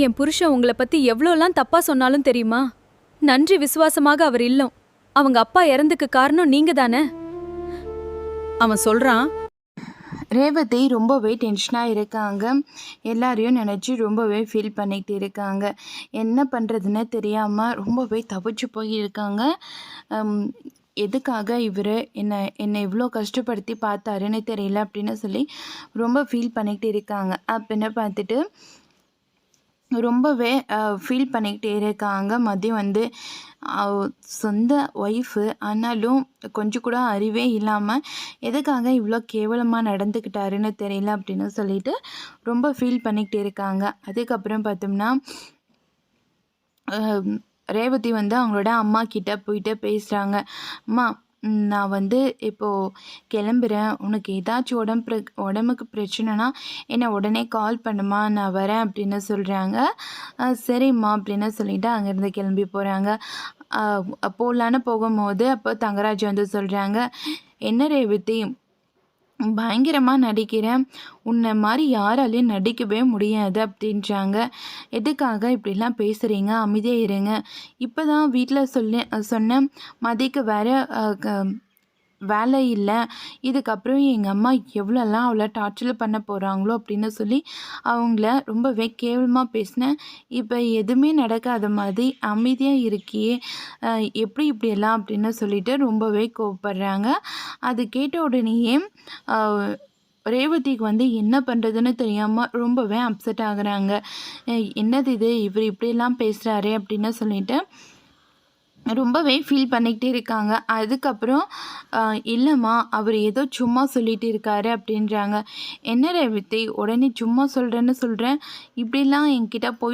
என் புருஷன் உங்களை பத்தி எவ்வளோலாம் தப்பா சொன்னாலும் தெரியுமா? நன்றி விசுவாசமாக அவர் இல்லம். அவங்க அப்பா இறந்துக்கு காரணம் நீங்க தானே. அவன் சொல்றான். ரேவதி ரொம்பவே டென்ஷனாக இருக்காங்க. எல்லாரையும் நினச்சி ரொம்பவே ஃபீல் பண்ணிக்கிட்டு இருக்காங்க. என்ன பண்ணுறதுன்னு தெரியாமல் ரொம்பவே தவிச்சு போய் இருக்காங்க. எதுக்காக இவர் என்னை இவ்வளோ கஷ்டப்படுத்தி பார்த்தாருன்னு தெரியல அப்படின்னு சொல்லி ரொம்ப ஃபீல் பண்ணிக்கிட்டு இருக்காங்க. அப்படின்னு பார்த்துட்டு ரொம்பவே ஃபீல் பண்ணிக்கிட்டே இருக்காங்க. மதியம் வந்து சொந்த ஒய்ஃபு, ஆனாலும் கொஞ்சம் கூட அறிவே இல்லாமல் எதுக்காக இவ்வளோ கேவலமாக நடந்துக்கிட்டாருன்னு தெரியல அப்படின்னு சொல்லிட்டு ரொம்ப ஃபீல் பண்ணிக்கிட்டே இருக்காங்க. அதுக்கப்புறம் பார்த்தோம்னா ரேவதி வந்து அவங்களோட அம்மா கிட்ட போயிட்டு பேசுகிறாங்க. அம்மா, நான் வந்து இப்போது கிளம்புறேன். உனக்கு ஏதாச்சும் உடம்புக்கு பிரச்சனைனா என்னை உடனே கால் பண்ணுமா, நான் வரேன் அப்படின்னு சொல்கிறாங்க. சரிம்மா அப்படின்னு சொல்லிவிட்டு அங்கேருந்து கிளம்பி போகிறாங்க. போகலான்னு போகும்போது அப்போ தங்கராஜ் வந்து சொல்கிறாங்க, என்ன ரேவதி பயங்கரமாக நடிக்கிறேன், உன்னை மாதிரி யாராலையும் நடிக்கவே முடியாது அப்படின்றாங்க. எதுக்காக இப்படிலாம் பேசுகிறீங்க, அமைதியாக இருங்க. இப்போ தான் வீட்டில் சொன்னேன் மதிக்கு வேறு வேலை இல்லை, இதுக்கப்புறம் எங்கள் அம்மா எவ்வளோலாம் அவளை டார்ச்சர் பண்ண போகிறாங்களோ அப்படின்னு சொல்லி அவங்கள ரொம்பவே கேவலமாக பேசினேன். இப்போ எதுவுமே நடக்காத மாதிரி அமைதியாக இருக்கியே, எப்படி இப்படியெல்லாம் அப்படின்னு சொல்லிட்டு ரொம்பவே கோவப்படுறாங்க. அது கேட்ட உடனேயே ரேவதிக்கு வந்து என்ன பண்ணுறதுன்னு தெரியாமல் ரொம்பவே அப்செட் ஆகுறாங்க. என்னது இது, இவர் இப்படியெல்லாம் பேசுகிறாரே அப்படின்னு சொல்லிட்டு ரொம்பவே ஃபீல் பண்ணிக்கிட்டே இருக்காங்க. அதுக்கப்புறம் இல்லைம்மா, அவர் ஏதோ சும்மா சொல்லிகிட்டு இருக்காரு அப்படின்றாங்க. என்ன ரேவதி, உடனே சும்மா சொல்கிறேன்னு சொல்கிறேன், இப்படிலாம் என்கிட்ட போய்